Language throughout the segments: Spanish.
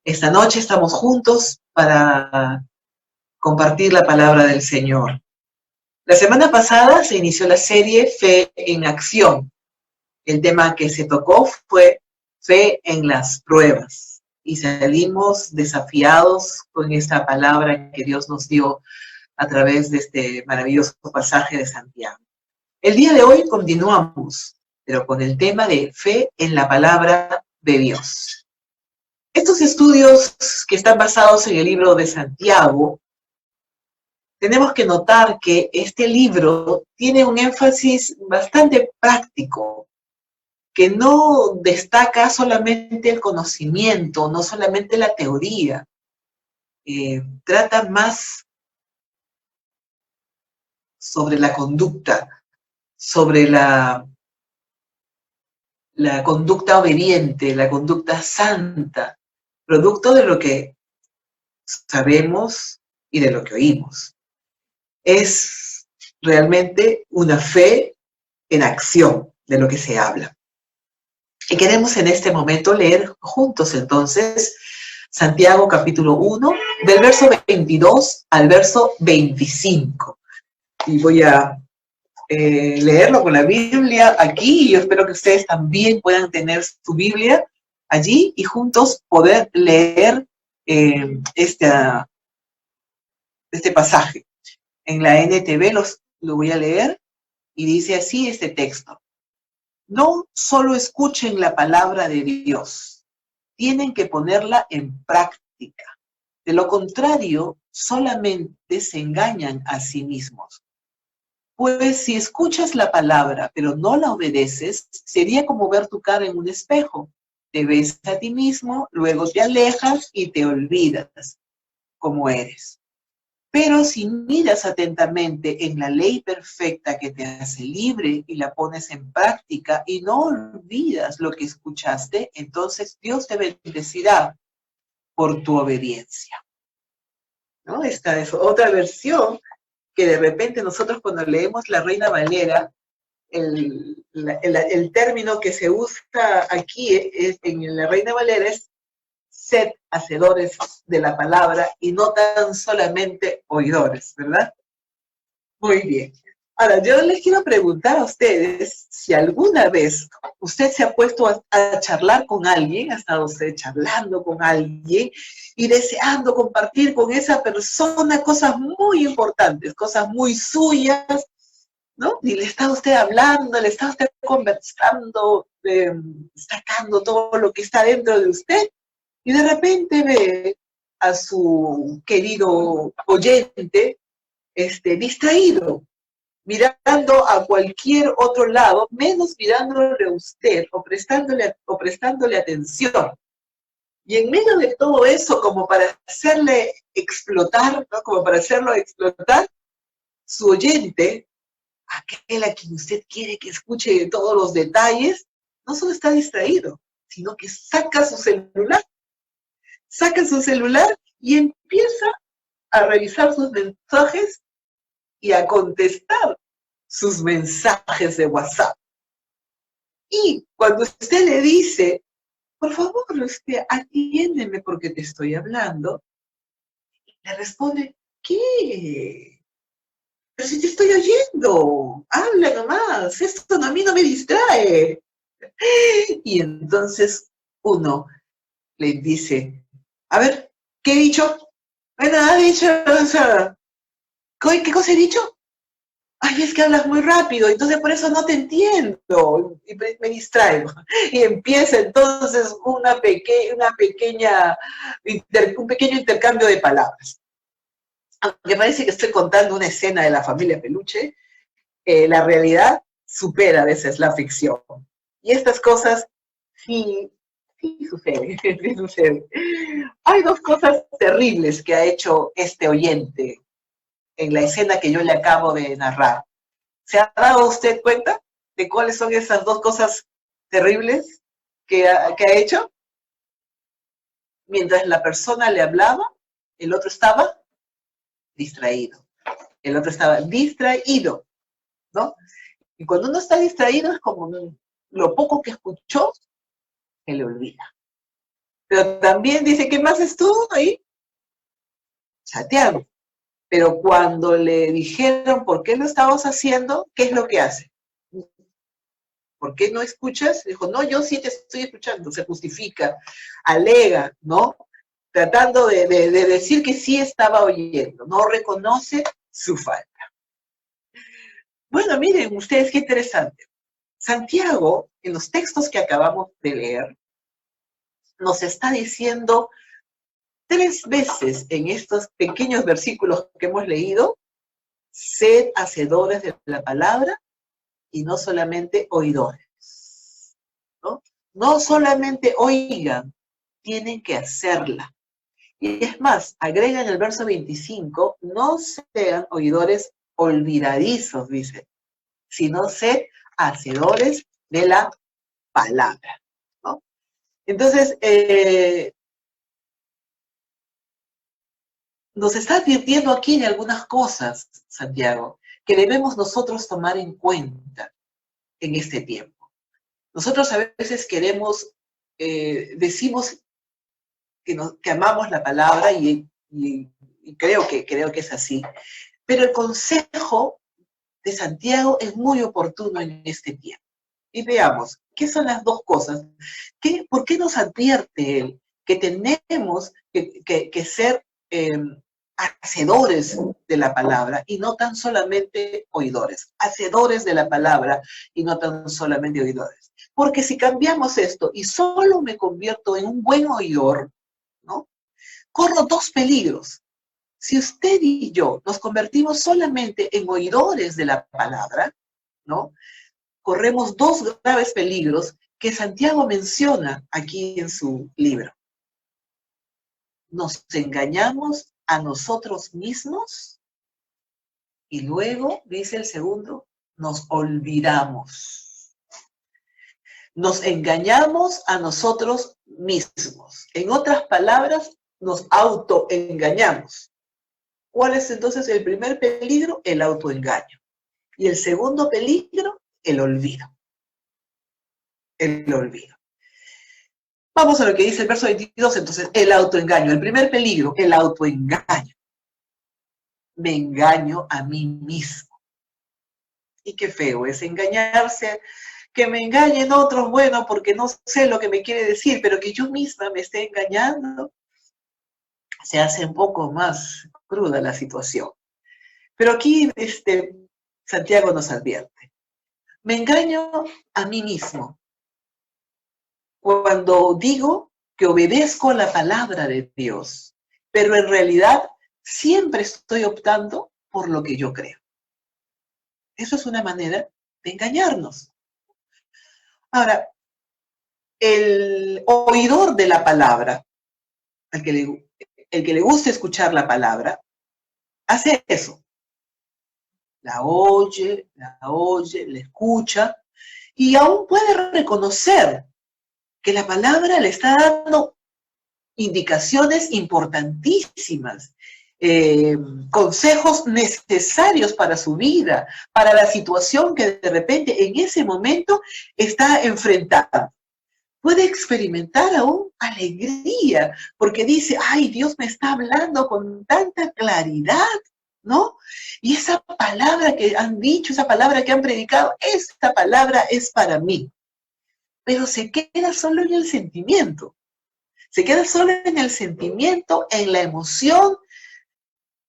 Esta noche estamos juntos para compartir la palabra del Señor. La semana pasada se inició la serie Fe en Acción. El tema que se tocó fue Fe en las pruebas. Y salimos desafiados con esta palabra que Dios nos dio a través de este maravilloso pasaje de Santiago. El día de hoy continuamos, pero con el tema de fe en la palabra de Dios. Estos estudios que están basados en el libro de Santiago, tenemos que notar que este libro tiene un énfasis bastante práctico, que no destaca solamente el conocimiento, no solamente la teoría, trata más sobre la conducta, sobre la conducta obediente, la conducta santa, producto de lo que sabemos y de lo que oímos. Es realmente una fe en acción de lo que se habla. Y queremos en este momento leer juntos entonces Santiago capítulo 1, del verso 22 al verso 25. Y voy a leerlo con la Biblia aquí, y yo espero que ustedes también puedan tener su Biblia allí y juntos poder leer este pasaje. En la NTV lo voy a leer y dice así este texto: no solo escuchen la palabra de Dios, tienen que ponerla en práctica. De lo contrario, solamente se engañan a sí mismos. Pues si escuchas la palabra, pero no la obedeces, sería como ver tu cara en un espejo. Te ves a ti mismo, luego te alejas y te olvidas cómo eres. Pero si miras atentamente en la ley perfecta que te hace libre y la pones en práctica y no olvidas lo que escuchaste, entonces Dios te bendecirá por tu obediencia. ¿No? Esta es otra versión que de repente nosotros cuando leemos la Reina Valera, el término que se usa aquí en la Reina Valera es sed hacedores de la palabra y no tan solamente oidores, ¿verdad? Muy bien. Ahora, yo les quiero preguntar a ustedes si alguna vez usted se ha puesto a charlar con alguien, ha estado usted charlando con alguien y deseando compartir con esa persona cosas muy importantes, cosas muy suyas, ¿no? Y le está usted hablando, le está usted conversando, sacando todo lo que está dentro de usted, y de repente ve a su querido oyente distraído, mirando a cualquier otro lado, menos mirándole a usted o prestándole atención. Y en medio de todo eso, como para hacerle explotar, ¿no? Como para hacerlo explotar, su oyente, aquel a quien usted quiere que escuche todos los detalles, no solo está distraído, sino que saca su celular y empieza a revisar sus mensajes y a contestar sus mensajes de WhatsApp. Y cuando usted le dice, por favor, atiéndeme porque te estoy hablando, le responde, ¿qué? Pero si te estoy oyendo, habla nomás, esto a mí no me distrae. Y entonces uno le dice, a ver, ¿qué he dicho? Bueno, ha dicho, o sea, ¿qué cosa he dicho? Ay, es que hablas muy rápido, entonces por eso no te entiendo, y me distraigo. Y empieza entonces un pequeño intercambio de palabras. Aunque parece que estoy contando una escena de la familia Peluche, la realidad supera a veces la ficción. Y estas cosas sí suceden, sí suceden. Hay dos cosas terribles que ha hecho este oyente en la escena que yo le acabo de narrar. ¿Se ha dado usted cuenta de cuáles son esas dos cosas terribles que ha hecho? Mientras la persona le hablaba, el otro estaba distraído. El otro estaba distraído, ¿no? Y cuando uno está distraído es como lo poco que escuchó se le olvida. Pero también dice, ¿qué más estuvo ahí? Chateando. Pero cuando le dijeron por qué lo estabas haciendo, ¿qué es lo que hace? ¿Por qué no escuchas? Dijo, no, yo sí te estoy escuchando. Se justifica, alega, ¿no? Tratando de decir que sí estaba oyendo. No reconoce su falta. Bueno, miren ustedes qué interesante. Santiago, en los textos que acabamos de leer, nos está diciendo 3 veces en estos pequeños versículos que hemos leído, sed hacedores de la palabra y no solamente oidores, ¿no? No solamente oigan, tienen que hacerla. Y es más, agrega en el verso 25, no sean oidores olvidadizos, dice, sino sed hacedores de la palabra, ¿no? Entonces, nos está advirtiendo aquí de algunas cosas, Santiago, que debemos nosotros tomar en cuenta en este tiempo. Nosotros a veces queremos, decimos que amamos la palabra y creo que es así, pero el consejo de Santiago es muy oportuno en este tiempo. Y veamos, ¿qué son las dos cosas? ¿Por qué nos advierte él que tenemos que ser hacedores de la palabra y no tan solamente oidores? Hacedores de la palabra y no tan solamente oidores. Porque si cambiamos esto y solo me convierto en un buen oidor, ¿no? Corro 2 peligros. Si usted y yo nos convertimos solamente en oidores de la palabra, ¿no? Corremos 2 graves peligros que Santiago menciona aquí en su libro. Nos engañamos a nosotros mismos y luego, dice el segundo, nos olvidamos. Nos engañamos a nosotros mismos. En otras palabras, nos autoengañamos. ¿Cuál es entonces el primer peligro? El autoengaño. Y el segundo peligro, el olvido. El olvido. Vamos a lo que dice el verso 22, entonces, el autoengaño. El primer peligro, el autoengaño. Me engaño a mí mismo. Y qué feo es engañarse, que me engañen otros, bueno, porque no sé lo que me quiere decir, pero que yo misma me esté engañando, se hace un poco más cruda la situación. Pero aquí Santiago nos advierte. Me engaño a mí mismo cuando digo que obedezco la palabra de Dios, pero en realidad siempre estoy optando por lo que yo creo. Eso es una manera de engañarnos. Ahora, el oidor de la palabra, el que le gusta escuchar la palabra, hace eso. La oye, la escucha, y aún puede reconocer que la palabra le está dando indicaciones importantísimas, consejos necesarios para su vida, para la situación que de repente en ese momento está enfrentando. Puede experimentar aún alegría, porque dice, ay, Dios me está hablando con tanta claridad, ¿no? Y esa palabra que han dicho, esa palabra que han predicado, esta palabra es para mí. Pero se queda solo en el sentimiento. Se queda solo en el sentimiento, en la emoción,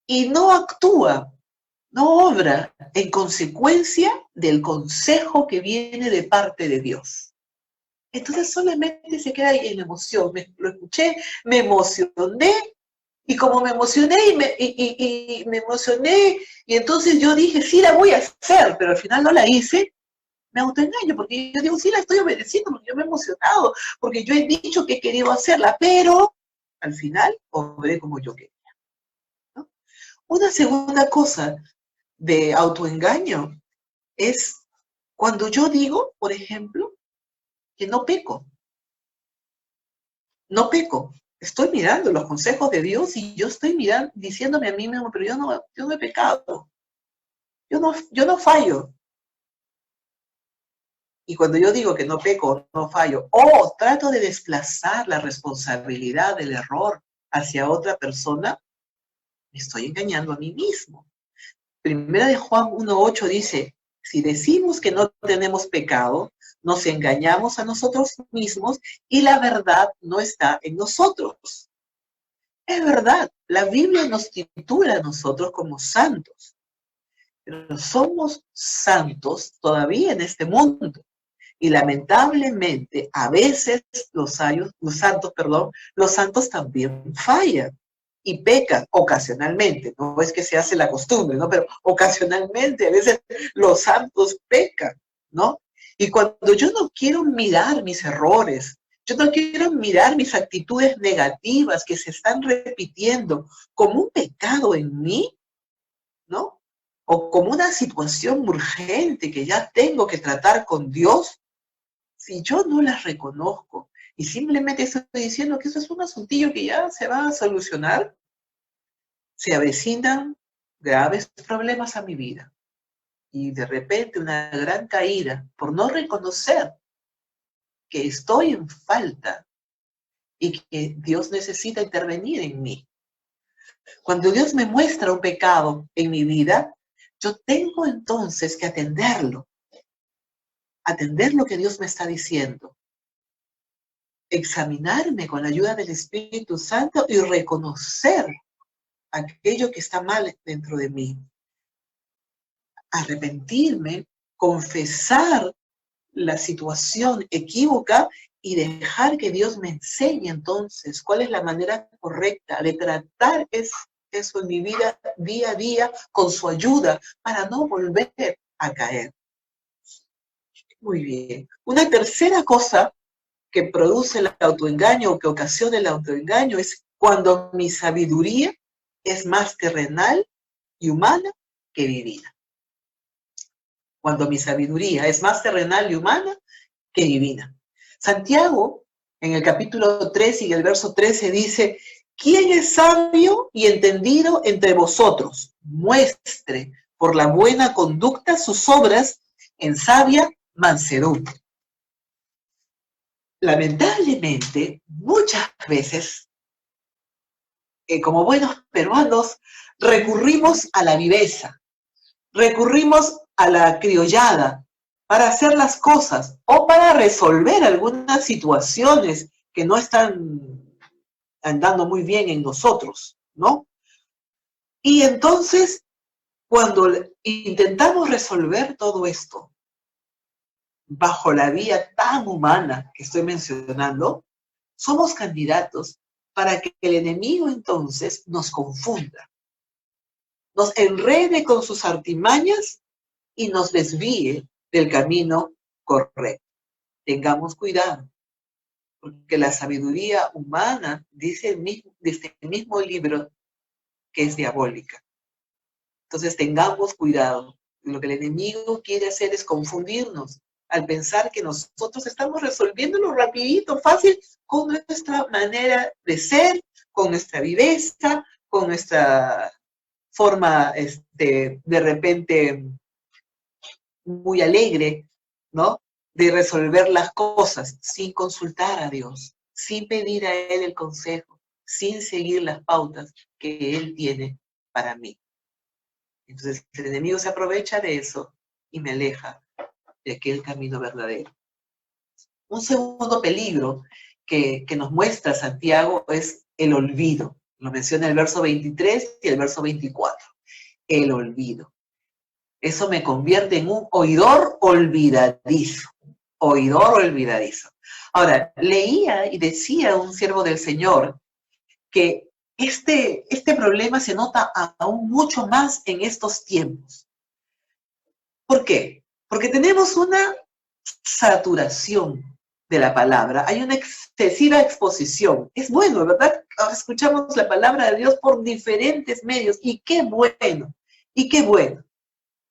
y no actúa, no obra en consecuencia del consejo que viene de parte de Dios. Entonces solamente se queda ahí en la emoción. Lo escuché, me emocioné, y como me emocioné y me emocioné, y entonces yo dije, sí la voy a hacer, pero al final no la hice, me autoengaño, porque yo digo, sí la estoy obedeciendo, porque yo me he emocionado, porque yo he dicho que he querido hacerla, pero al final obré como yo quería, ¿no? Una segunda cosa de autoengaño es cuando yo digo, por ejemplo, que no peco. No peco. Estoy mirando los consejos de Dios y yo estoy mirando, diciéndome a mí mismo, pero yo no he pecado. Yo no fallo. Y cuando yo digo que no peco, no fallo, o trato de desplazar la responsabilidad del error hacia otra persona, me estoy engañando a mí mismo. Primera de Juan 1:8 dice, si decimos que no tenemos pecado, nos engañamos a nosotros mismos y la verdad no está en nosotros. Es verdad, la Biblia nos titula a nosotros como santos, pero somos santos todavía en este mundo. Y lamentablemente, a veces los santos también fallan y pecan ocasionalmente. No es que se hace la costumbre, ¿no? Pero ocasionalmente, a veces los santos pecan, ¿no? Y cuando yo no quiero mirar mis errores, yo no quiero mirar mis actitudes negativas que se están repitiendo como un pecado en mí, ¿no? O como una situación urgente que ya tengo que tratar con Dios, si yo no las reconozco y simplemente estoy diciendo que eso es un asuntillo que ya se va a solucionar, se avecinan graves problemas a mi vida. Y de repente una gran caída por no reconocer que estoy en falta y que Dios necesita intervenir en mí. Cuando Dios me muestra un pecado en mi vida, yo tengo entonces que atender lo que Dios me está diciendo, examinarme con la ayuda del Espíritu Santo y reconocer aquello que está mal dentro de mí. Arrepentirme, confesar la situación equívoca y dejar que Dios me enseñe entonces cuál es la manera correcta de tratar eso en mi vida día a día con su ayuda para no volver a caer. Muy bien. Una tercera cosa que produce el autoengaño o que ocasiona el autoengaño es cuando mi sabiduría es más terrenal y humana que divina. Cuando mi sabiduría es más terrenal y humana que divina. Santiago, en el capítulo 3 y el verso 13 dice, ¿quién es sabio y entendido entre vosotros? Muestre por la buena conducta sus obras en sabia mansedumbre. Lamentablemente, muchas veces, como buenos peruanos, recurrimos a la viveza, recurrimos a la criollada para hacer las cosas o para resolver algunas situaciones que no están andando muy bien en nosotros, ¿no? Y entonces, cuando intentamos resolver todo esto bajo la vía tan humana que estoy mencionando, somos candidatos para que el enemigo entonces nos confunda, nos enrede con sus artimañas y nos desvíe del camino correcto. Tengamos cuidado, porque la sabiduría humana dice este mismo libro que es diabólica. Entonces tengamos cuidado. Lo que el enemigo quiere hacer es confundirnos al pensar que nosotros estamos resolviéndolo rapidito, fácil, con nuestra manera de ser, con nuestra viveza, con nuestra forma de repente muy alegre, ¿no? De resolver las cosas sin consultar a Dios, sin pedir a Él el consejo, sin seguir las pautas que Él tiene para mí. Entonces el enemigo se aprovecha de eso y me aleja de aquel camino verdadero. Un segundo peligro que nos muestra Santiago es el olvido. Lo menciona el verso 23 y el verso 24. El olvido. Eso me convierte en un oidor olvidadizo. Oidor olvidadizo. Ahora, leía y decía un siervo del Señor que este problema se nota aún mucho más en estos tiempos. ¿Por qué? Porque tenemos una saturación de la palabra, hay una excesiva exposición. Es bueno, ¿verdad? Ahora escuchamos la palabra de Dios por diferentes medios y qué bueno,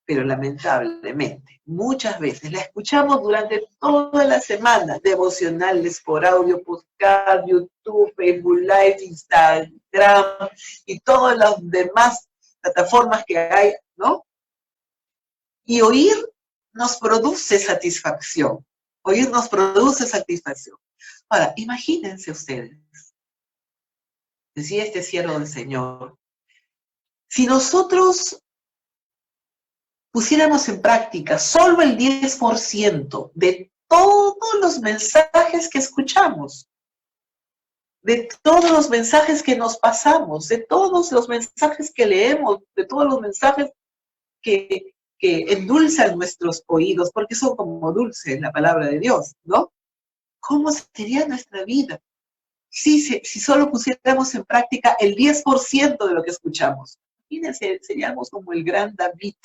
Pero lamentablemente, muchas veces la escuchamos durante toda la semana, devocionales por audio, podcast, YouTube, Facebook Live, Instagram y todas las demás plataformas que hay, ¿no? Y oír nos produce satisfacción. Oír nos produce satisfacción. Ahora, imagínense ustedes, decía este siervo del Señor, si nosotros pusiéramos en práctica solo el 10% de todos los mensajes que escuchamos, de todos los mensajes que nos pasamos, de todos los mensajes que leemos, de todos los mensajes que endulzan nuestros oídos, porque son como dulce en la palabra de Dios, ¿no? ¿Cómo sería nuestra vida si solo pusiéramos en práctica el 10% de lo que escuchamos? Imagínense, seríamos como el gran David,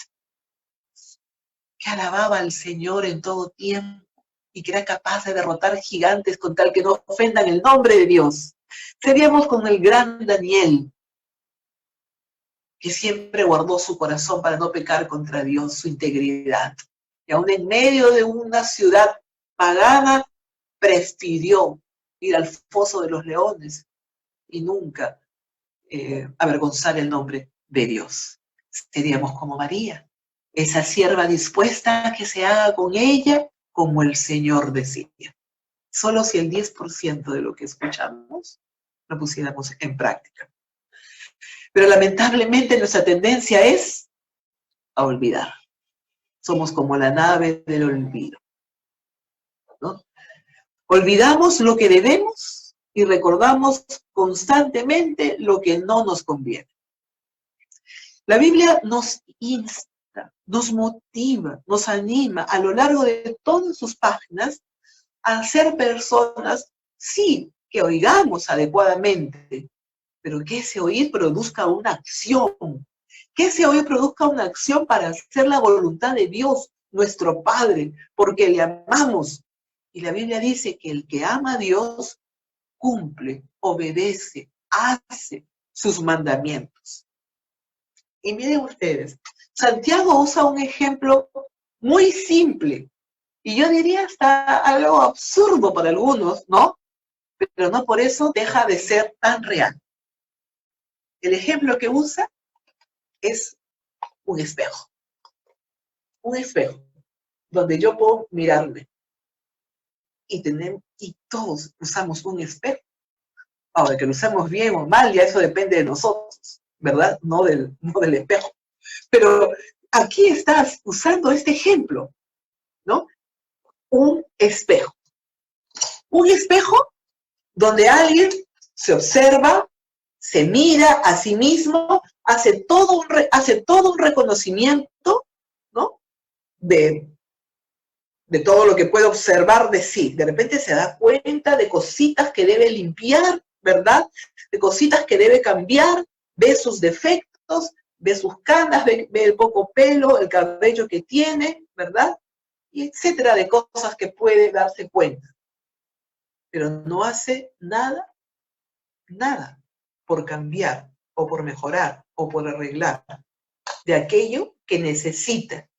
que alababa al Señor en todo tiempo y que era capaz de derrotar gigantes con tal que no ofendan el nombre de Dios. Seríamos como el gran Daniel, que siempre guardó su corazón para no pecar contra Dios, su integridad. Y aún en medio de una ciudad pagana, prefirió ir al foso de los leones y nunca avergonzar el nombre de Dios. Seríamos como María, esa sierva dispuesta a que se haga con ella como el Señor decía. Solo si el 10% de lo que escuchamos lo pusiéramos en práctica. Pero lamentablemente nuestra tendencia es a olvidar. Somos como la nave del olvido, ¿no? Olvidamos lo que debemos y recordamos constantemente lo que no nos conviene. La Biblia nos insta, nos motiva, nos anima a lo largo de todas sus páginas a ser personas, sí, que oigamos adecuadamente, pero que ese oír produzca una acción, que ese oír produzca una acción para hacer la voluntad de Dios, nuestro Padre, porque le amamos. Y la Biblia dice que el que ama a Dios cumple, obedece, hace sus mandamientos. Y miren ustedes, Santiago usa un ejemplo muy simple, y yo diría hasta algo absurdo para algunos, ¿no? Pero no por eso deja de ser tan real. El ejemplo que usa es un espejo. Un espejo donde yo puedo mirarme. Y todos usamos un espejo. Ahora, que lo usemos bien o mal, ya eso depende de nosotros, ¿verdad? No del espejo. Pero aquí estás usando este ejemplo, ¿no? Un espejo. Un espejo donde alguien se observa, se mira a sí mismo, hace todo un reconocimiento, ¿no? De todo lo que puede observar de sí. De repente se da cuenta de cositas que debe limpiar, ¿verdad? De cositas que debe cambiar, ve sus defectos, ve sus canas, ve el poco pelo, el cabello que tiene, ¿verdad? Y etcétera, de cosas que puede darse cuenta. Pero no hace nada por cambiar, o por mejorar, o por arreglar de aquello que necesita,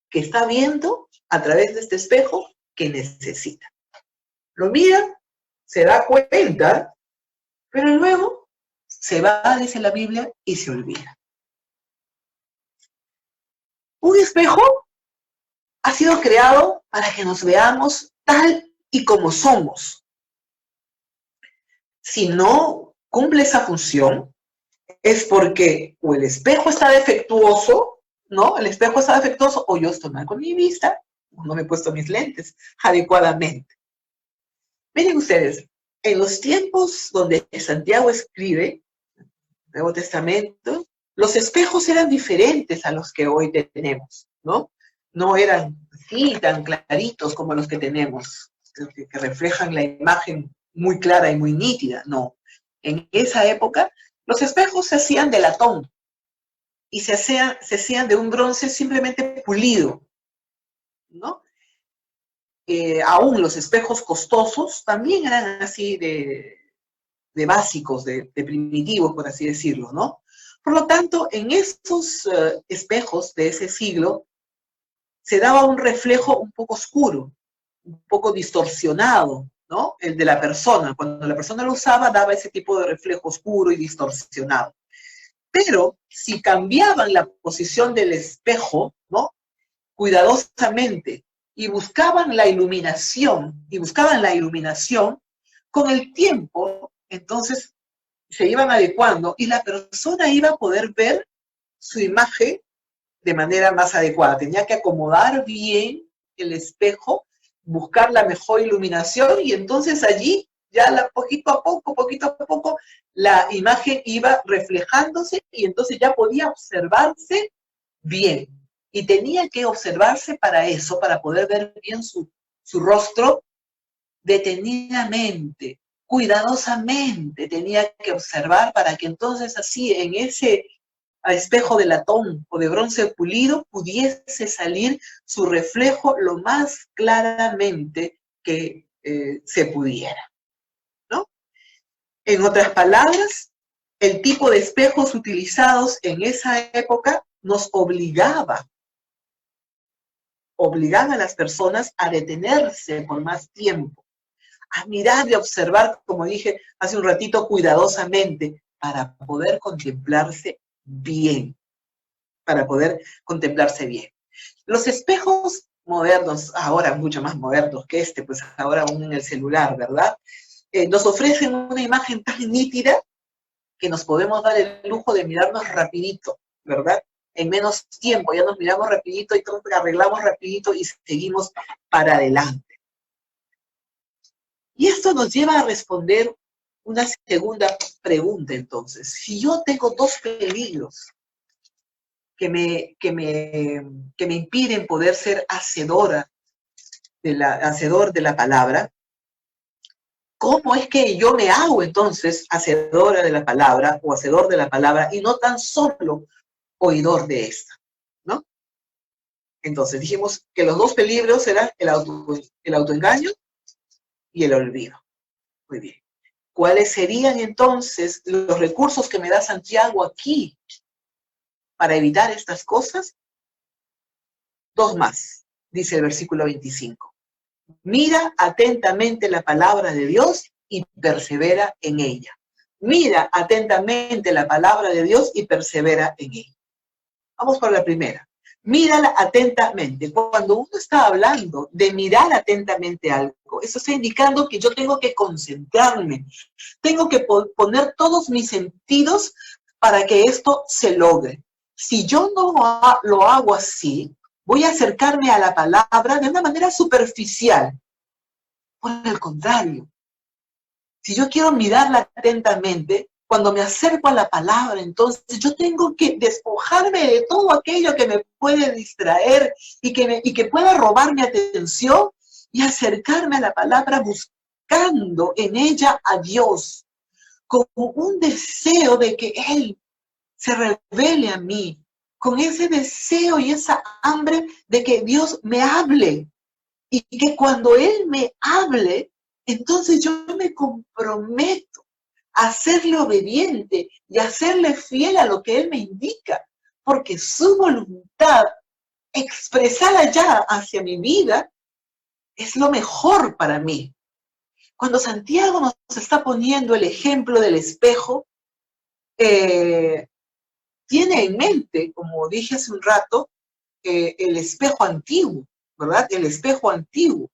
que está viendo a través de este espejo que necesita. Lo mira, se da cuenta, pero luego se va, dice la Biblia, y se olvida. Un espejo ha sido creado para que nos veamos tal y como somos. Si no cumple esa función, es porque o el espejo está defectuoso, ¿no? El espejo está defectuoso, o yo estoy mal con mi vista, o no me he puesto mis lentes adecuadamente. Miren ustedes, en los tiempos donde Santiago escribe, Nuevo Testamento, los espejos eran diferentes a los que hoy tenemos, ¿no? No eran así tan claritos como los que tenemos, que reflejan la imagen muy clara y muy nítida, no. En esa época, los espejos se hacían de latón y se hacían de un bronce simplemente pulido, ¿no? Aún los espejos costosos también eran así de básicos, de primitivos, por así decirlo, ¿no? Por lo tanto, en estos espejos de ese siglo se daba un reflejo un poco oscuro, un poco distorsionado, ¿no? El de la persona. Cuando la persona lo usaba, daba ese tipo de reflejo oscuro y distorsionado. Pero si cambiaban la posición del espejo, ¿no? Cuidadosamente, y buscaban la iluminación, con el tiempo, entonces se iban adecuando y la persona iba a poder ver su imagen de manera más adecuada. Tenía que acomodar bien el espejo, buscar la mejor iluminación y entonces allí ya poquito a poco, la imagen iba reflejándose y entonces ya podía observarse bien. Y tenía que observarse para eso, para poder ver bien su rostro detenidamente, cuidadosamente. Tenía que observar para que entonces así en ese espejo de latón o de bronce pulido pudiese salir su reflejo lo más claramente que se pudiera, ¿no? En otras palabras, el tipo de espejos utilizados en esa época nos obligaba a las personas a detenerse por más tiempo, a mirar y observar, como dije hace un ratito, cuidadosamente, para poder contemplarse bien, Los espejos modernos, ahora mucho más modernos que este, pues ahora aún en el celular, ¿verdad? Nos ofrecen una imagen tan nítida que nos podemos dar el lujo de mirarnos rapidito, ¿verdad? En menos tiempo, ya nos miramos rapidito y todo arreglamos rapidito y seguimos para adelante. Y esto nos lleva a responder una segunda pregunta, entonces. Si yo tengo dos peligros que me impiden poder ser hacedor de la palabra, ¿cómo es que yo me hago entonces hacedora de la palabra o hacedor de la palabra y no tan solo oidor de esta, ¿no? Entonces dijimos que los dos peligros eran el autoengaño y el olvido. Muy bien. ¿Cuáles serían entonces los recursos que me da Santiago aquí para evitar estas cosas? Dos más, dice el versículo 25. Mira atentamente la palabra de Dios y persevera en ella. Mira atentamente la palabra de Dios y persevera en ella. Vamos por la primera. Mírala atentamente. Cuando uno está hablando de mirar atentamente algo, eso está indicando que yo tengo que concentrarme, tengo que poner todos mis sentidos para que esto se logre. Si yo no lo hago así, voy a acercarme a la palabra de una manera superficial. Por el contrario, si yo quiero mirarla atentamente, cuando me acerco a la palabra, entonces yo tengo que despojarme de todo aquello que me puede distraer y que pueda robar mi atención y acercarme a la palabra buscando en ella a Dios, con un deseo de que Él se revele a mí, con ese deseo y esa hambre de que Dios me hable y que cuando Él me hable, entonces yo me comprometo a serle obediente y a serle fiel a lo que Él me indica, porque su voluntad expresada ya hacia mi vida es lo mejor para mí. Cuando Santiago nos está poniendo el ejemplo del espejo, tiene en mente, como dije hace un rato, el espejo antiguo, ¿verdad? El espejo antiguo.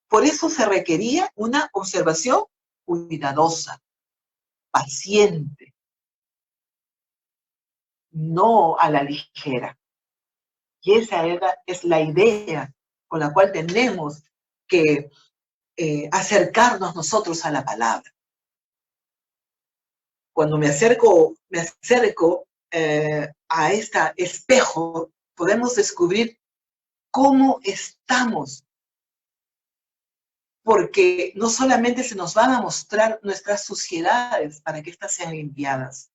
Por eso se requería una observación cuidadosa, paciente, no a la ligera. Y esa es la idea con la cual tenemos que acercarnos nosotros a la palabra. Cuando me acerco a este espejo, podemos descubrir cómo estamos. Porque no solamente se nos van a mostrar nuestras suciedades para que éstas sean limpiadas,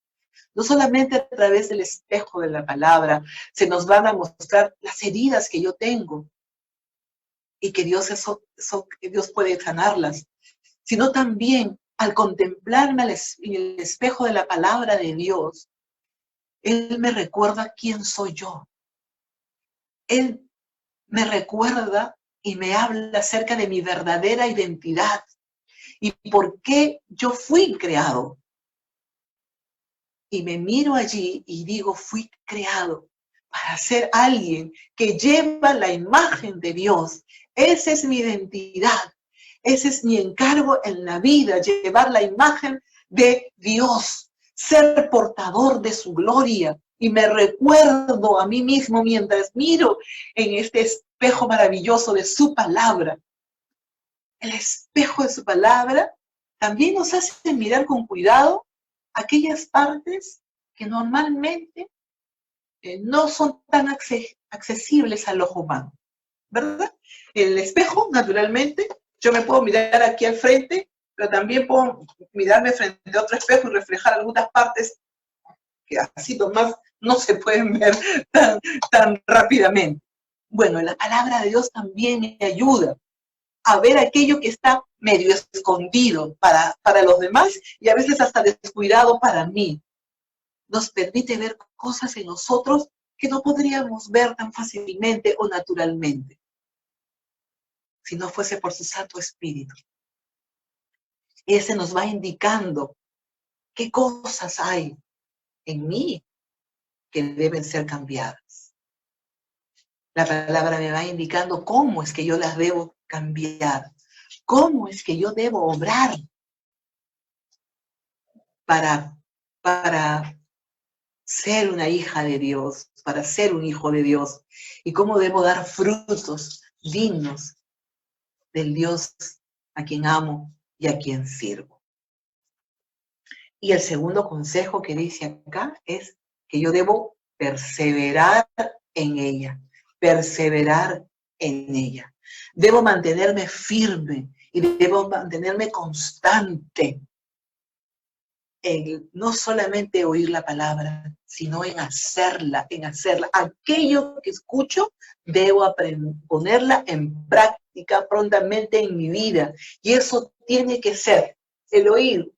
no solamente a través del espejo de la palabra se nos van a mostrar las heridas que yo tengo y que Dios puede sanarlas, sino también al contemplarme en el espejo de la palabra de Dios, Él me recuerda quién soy yo. Él me recuerda y me habla acerca de mi verdadera identidad y por qué yo fui creado. Y me miro allí y digo, fui creado para ser alguien que lleva la imagen de Dios. Esa es mi identidad. Ese es mi encargo en la vida, llevar la imagen de Dios, ser portador de su gloria. Y me recuerdo a mí mismo mientras miro en este espejo maravilloso de su palabra. El espejo de su palabra también nos hace mirar con cuidado aquellas partes que normalmente no son tan accesibles al ojo humano, ¿verdad? El espejo, naturalmente, yo me puedo mirar aquí al frente, pero también puedo mirarme frente a otro espejo y reflejar algunas partes que así nomás no se pueden ver tan rápidamente. Bueno, la palabra de Dios también me ayuda a ver aquello que está medio escondido para los demás y a veces hasta descuidado para mí. Nos permite ver cosas en nosotros que no podríamos ver tan fácilmente o naturalmente, si no fuese por su Santo Espíritu. Ese nos va indicando qué cosas hay en mí que deben ser cambiadas. La palabra me va indicando cómo es que yo las debo cambiar, cómo es que yo debo obrar para ser una hija de Dios, para ser un hijo de Dios, y cómo debo dar frutos dignos del Dios a quien amo y a quien sirvo. Y el segundo consejo que dice acá es que yo debo perseverar en ella, perseverar en ella. Debo mantenerme firme y debo mantenerme constante en no solamente oír la palabra, sino en hacerla, en hacerla. Aquello que escucho, debo ponerla en práctica prontamente en mi vida. Y eso tiene que ser el oír,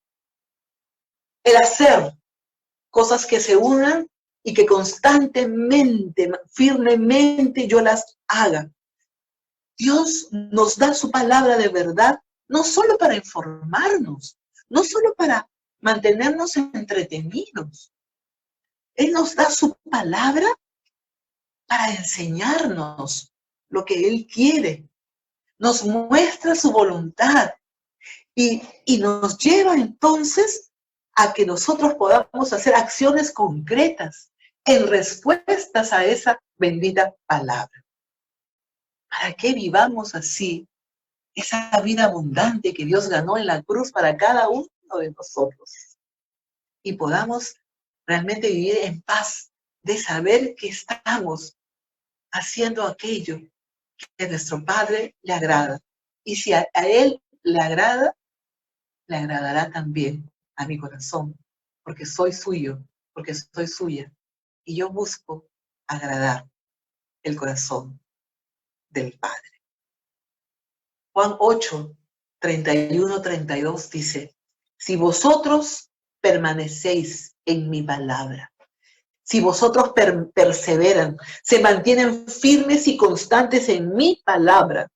el hacer, cosas que se unan y que constantemente, firmemente yo las haga. Dios nos da su palabra de verdad, no solo para informarnos, no solo para mantenernos entretenidos. Él nos da su palabra para enseñarnos lo que Él quiere. Nos muestra su voluntad y nos lleva entonces a que nosotros podamos hacer acciones concretas en respuestas a esa bendita palabra. Para que vivamos así esa vida abundante que Dios ganó en la cruz para cada uno de nosotros. Y podamos realmente vivir en paz de saber que estamos haciendo aquello que a nuestro Padre le agrada. Y si a Él le agrada, le agradará también a mi corazón, porque soy suyo, porque soy suya. Y yo busco agradar el corazón del Padre. Juan 8, 31, 32 dice, si vosotros permanecéis en mi palabra, si vosotros perseveran, se mantienen firmes y constantes en mi palabra,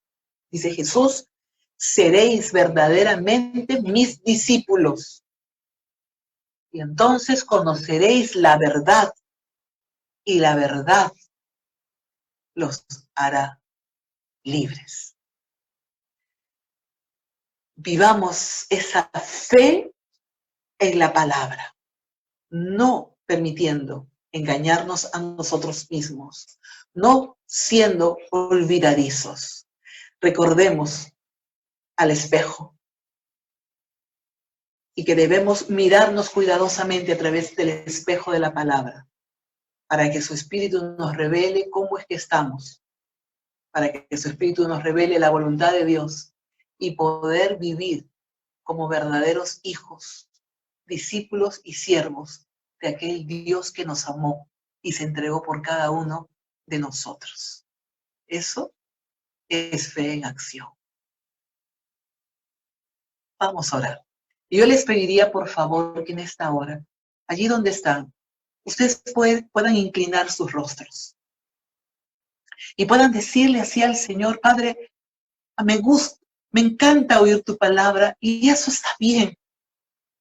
dice Jesús, seréis verdaderamente mis discípulos. Y entonces conoceréis la verdad, y la verdad los hará libres. Vivamos esa fe en la palabra, no permitiendo engañarnos a nosotros mismos, no siendo olvidadizos. Recordemos al espejo y que debemos mirarnos cuidadosamente a través del espejo de la palabra para que su Espíritu nos revele cómo es que estamos, para que su Espíritu nos revele la voluntad de Dios y poder vivir como verdaderos hijos, discípulos y siervos de aquel Dios que nos amó y se entregó por cada uno de nosotros. Eso es fe en acción. Vamos a orar. Y yo les pediría, por favor, que en esta hora, allí donde están, ustedes puedan inclinar sus rostros y puedan decirle así al Señor, Padre, me gusta, me encanta oír tu palabra y eso está bien,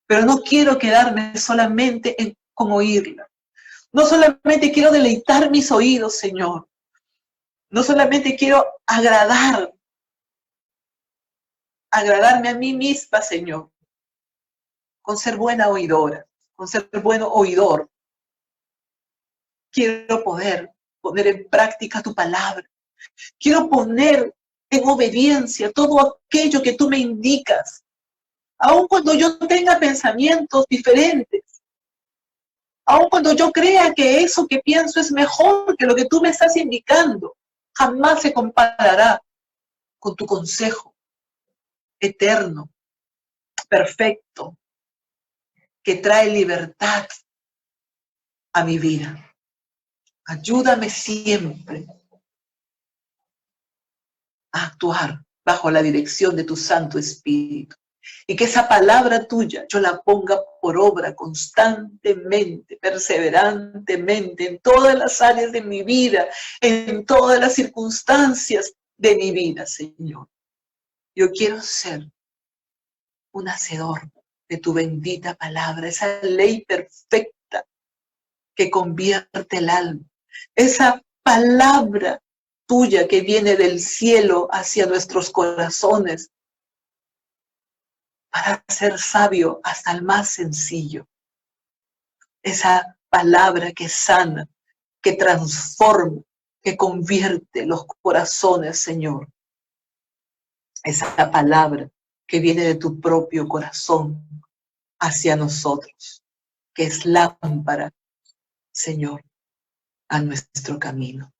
pero no quiero quedarme solamente con oírla. No solamente quiero deleitar mis oídos, Señor. No solamente quiero agradarme a mí misma, Señor, con ser buena oidora, con ser bueno oidor. Quiero poder poner en práctica tu palabra. Quiero poner en obediencia todo aquello que tú me indicas. Aun cuando yo tenga pensamientos diferentes, aun cuando yo crea que eso que pienso es mejor que lo que tú me estás indicando, jamás se comparará con tu consejo eterno, perfecto, que trae libertad a mi vida. Ayúdame siempre a actuar bajo la dirección de tu Santo Espíritu. Y que esa palabra tuya yo la ponga por obra constantemente, perseverantemente, en todas las áreas de mi vida, en todas las circunstancias de mi vida, Señor. Yo quiero ser un hacedor de tu bendita palabra, esa ley perfecta que convierte el alma, esa palabra tuya que viene del cielo hacia nuestros corazones para ser sabio hasta el más sencillo. Esa palabra que sana, que transforma, que convierte los corazones, Señor. Esa palabra que viene de tu propio corazón hacia nosotros, que es lámpara, Señor, a nuestro camino.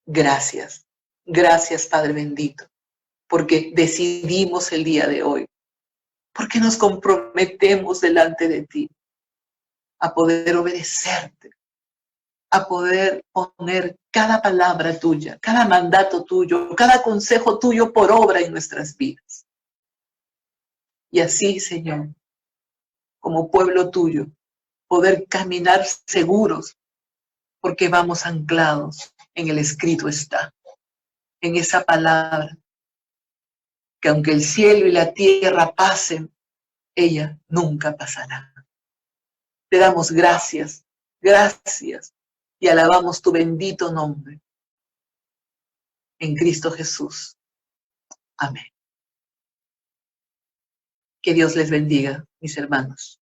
Gracias, gracias, Padre bendito, porque decidimos el día de hoy, porque nos comprometemos delante de ti a poder obedecerte, a poder poner cada palabra tuya, cada mandato tuyo, cada consejo tuyo por obra en nuestras vidas. Y así, Señor, como pueblo tuyo, poder caminar seguros, porque vamos anclados en el escrito está, en esa palabra, que aunque el cielo y la tierra pasen, ella nunca pasará. Te damos gracias, gracias, y alabamos tu bendito nombre. En Cristo Jesús. Amén. Que Dios les bendiga, mis hermanos.